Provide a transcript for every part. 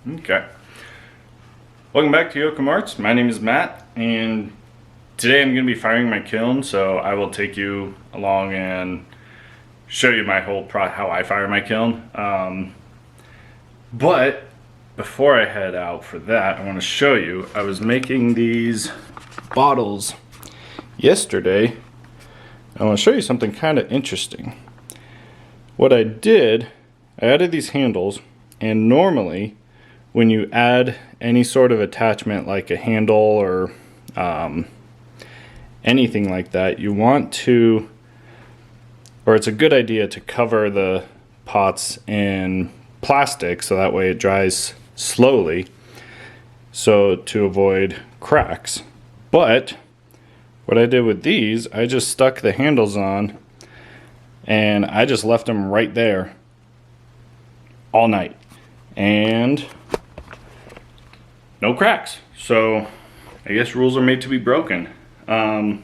Okay. Welcome back to YocomArts. My name is Matt, and today I'm going to be firing my kiln, so I will take you along and show you my whole how I fire my kiln. But before I head out for that, I want to show you, I was making these bottles yesterday. I want to show you something kind of interesting. What I did, I added these handles, and normally when you add any sort of attachment like a handle or anything like that, you want to, or it's a good idea to cover the pots in plastic so that way it dries slowly, so to avoid cracks. But what I did with these, I just stuck the handles on and I just left them right there all night, and no cracks. So I guess rules are made to be broken. So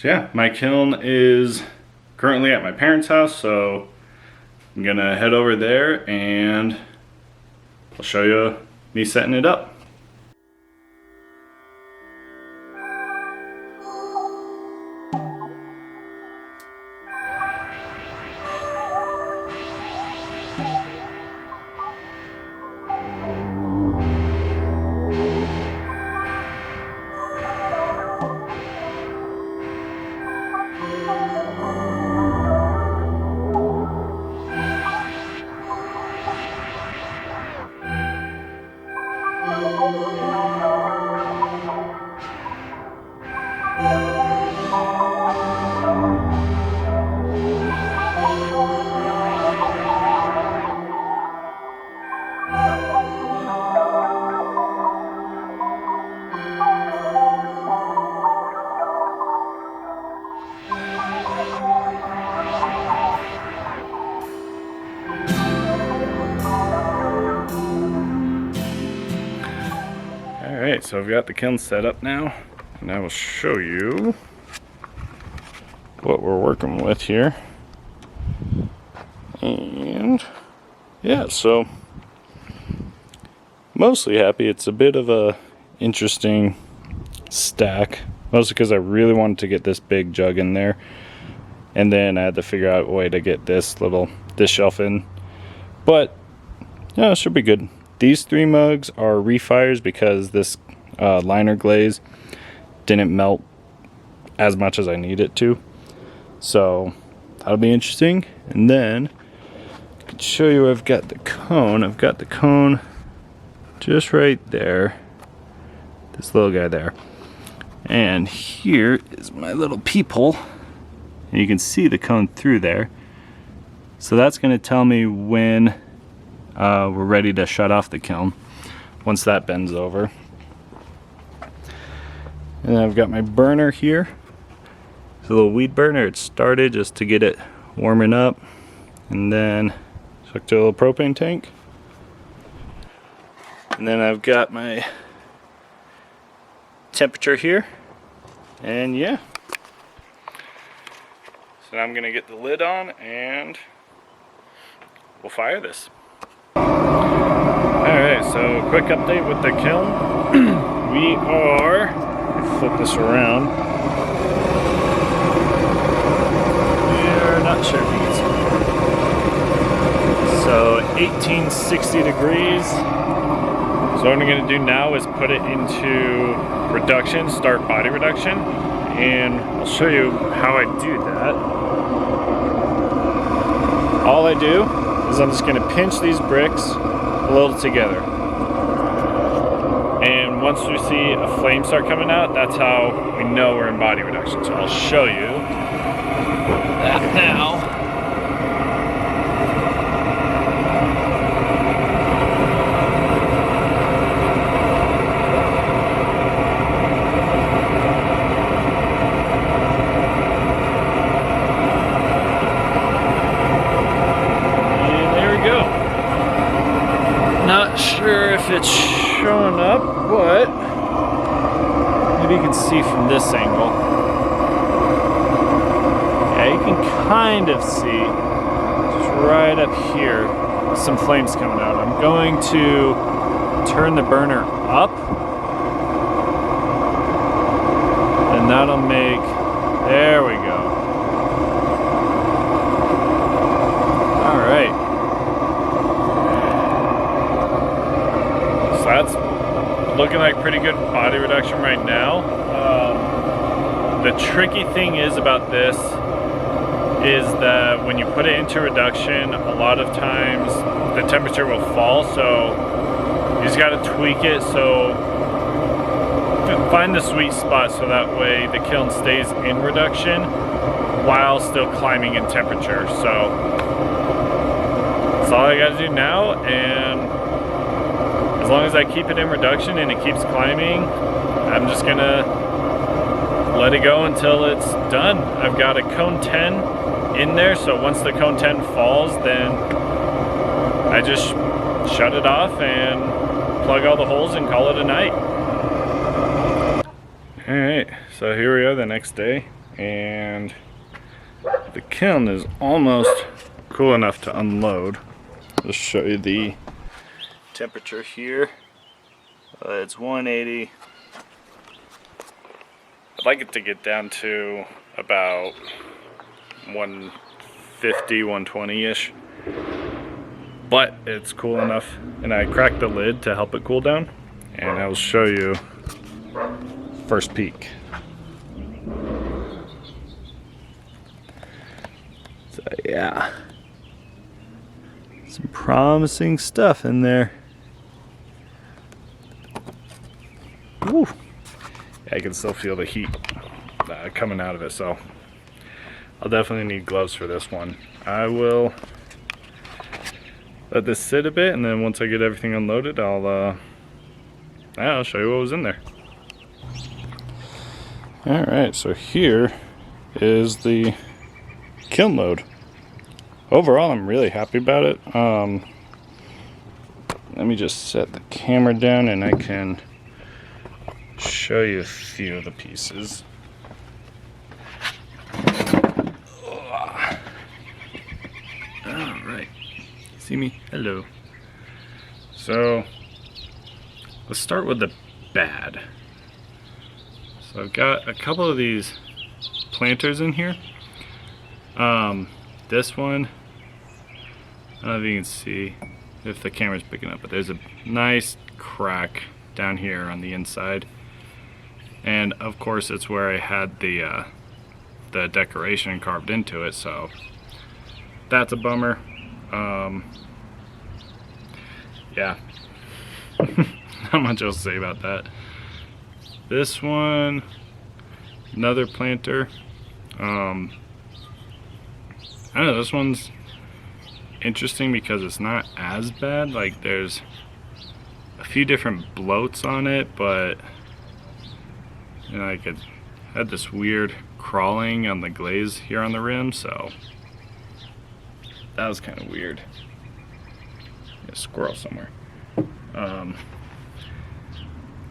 yeah, my kiln is currently at my parents' house, so I'm gonna head over there and I'll show you me setting it up. Alright, so I've got the kiln set up now, and I will show you what we're working with here. And yeah, so mostly happy. It's a bit of a interesting stack, mostly because I really wanted to get this big jug in there, and then I had to figure out a way to get this shelf in. But yeah, it should be good. These 3 mugs are refires because this liner glaze didn't melt as much as I need it to. So that'll be interesting. And then I can show you where I've got the cone. I've got the cone just right there. This little guy there. And here is my little peephole. And you can see the cone through there. So that's going to tell me when we're ready to shut off the kiln once that bends over. And then I've got my burner here. It's a little weed burner. It started just to get it warming up, and then hooked to a little propane tank. And then I've got my temperature here, and yeah. So now I'm gonna get the lid on and we'll fire this. Alright, so quick update with the kiln. We are, flip this around. We're not sure if you can see. So 1860 degrees. So what I'm going to do now is put it into reduction, start body reduction, and I'll show you how I do that. All I do is I'm just going to pinch these bricks a little together, and once we see a flame start coming out, that's how we know we're in body reduction. So I'll show you that now. Not sure if it's showing up, but maybe you can see from this angle. Yeah, you can kind of see just right up here some flames coming out. I'm going to turn the burner up, and that'll make, there we go. All right. So that's looking like pretty good body reduction right now. The tricky thing is about this is that when you put it into reduction, a lot of times the temperature will fall, so you just got to tweak it, so find the sweet spot so that way the kiln stays in reduction while still climbing in temperature. So that's all I got to do now, and as long as I keep it in reduction and it keeps climbing, I'm just gonna let it go until it's done. I've got a cone 10 in there, so once the cone 10 falls, then I just shut it off and plug all the holes and call it a night. Alright, so here we are the next day, and the kiln is almost cool enough to unload. I'll show you the temperature here. It's 180. I'd like it to get down to about 150, 120-ish. But it's cool enough. And I cracked the lid to help it cool down. And I will show you first peek. So yeah. Some promising stuff in there. Woo. I can still feel the heat coming out of it, so I'll definitely need gloves for this one. I will let this sit a bit, and then once I get everything unloaded, I'll show you what was in there. Alright, so here is the kiln load. Overall, I'm really happy about it. Let me just set the camera down and I can show you a few of the pieces. Alright, see me? Hello. So, let's start with the bad. So I've got a couple of these planters in here. This one, I don't know if you can see if the camera's picking up, but there's a nice crack down here on the inside. And of course it's where I had the decoration carved into it, so that's a bummer. Yeah, not much else to say about that. This one, another planter. I don't know, this one's interesting because it's not as bad. Like, there's a few different bloats on it, but you know, like it had this weird crawling on the glaze here on the rim, so that was kind of weird. A squirrel somewhere.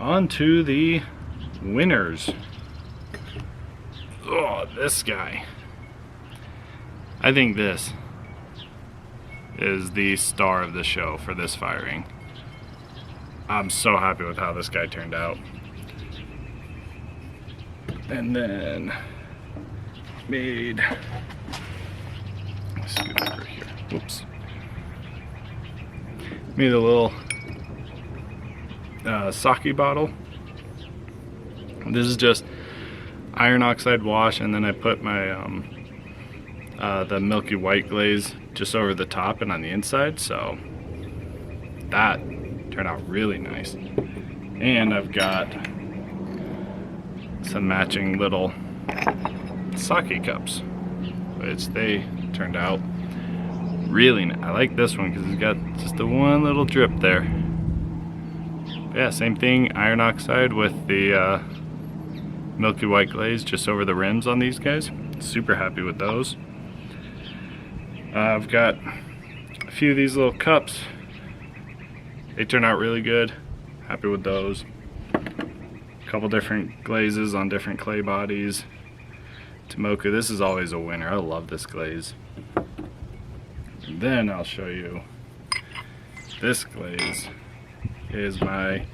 On to the winners. Oh, this guy. I think this is the star of the show for this firing. I'm so happy with how this guy turned out. And then made, scoot over here. Whoops. Made a little sake bottle. This is just iron oxide wash, and then I put my the milky white glaze just over the top and on the inside, so that turned out really nice. And I've got some matching little sake cups, which they turned out really nice. I like this one because it's got just the one little drip there. But yeah, same thing, iron oxide with the milky white glaze just over the rims on these guys. Super happy with those. I've got a few of these little cups. They turn out really good. Happy with those. A couple different glazes on different clay bodies. Tomoka, this is always a winner. I love this glaze. And then I'll show you This glaze is my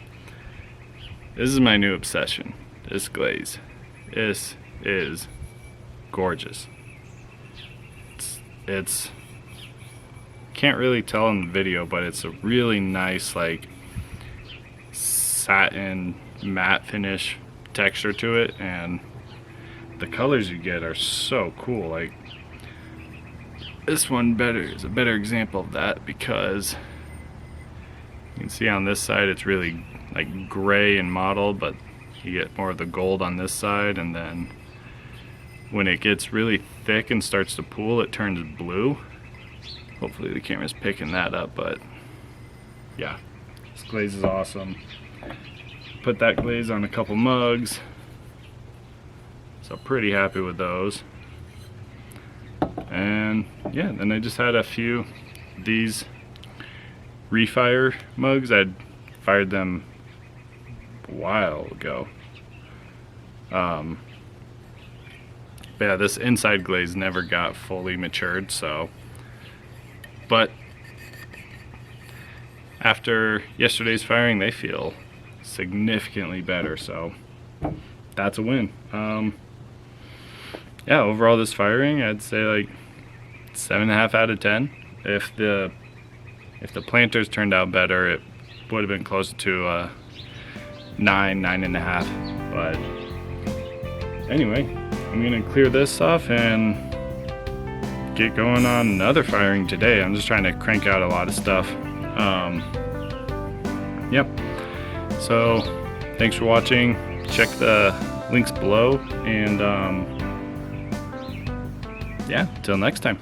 new obsession. This glaze. This is gorgeous. It's can't really tell in the video, but it's a really nice like satin matte finish texture to it, and the colors you get are so cool. Like this one is a better example of that, because you can see on this side it's really like gray and mottled, but you get more of the gold on this side, and then when it gets really thick and starts to pool, it turns blue. Hopefully the camera's picking that up, but yeah, this glaze is awesome. Put that glaze on a couple mugs, so pretty happy with those. And yeah, then I just had a few these refire mugs. I'd fired them a while ago. But yeah, this inside glaze never got fully matured, so. But after yesterday's firing, they feel significantly better, so that's a win. Yeah, overall this firing, I'd say like 7.5 out of 10. If the planters turned out better, it would have been closer to 9.5. But anyway, I'm gonna clear this off and get going on another firing today. I'm just trying to crank out a lot of stuff. Yep. So thanks for watching. Check the links below, and yeah, till next time.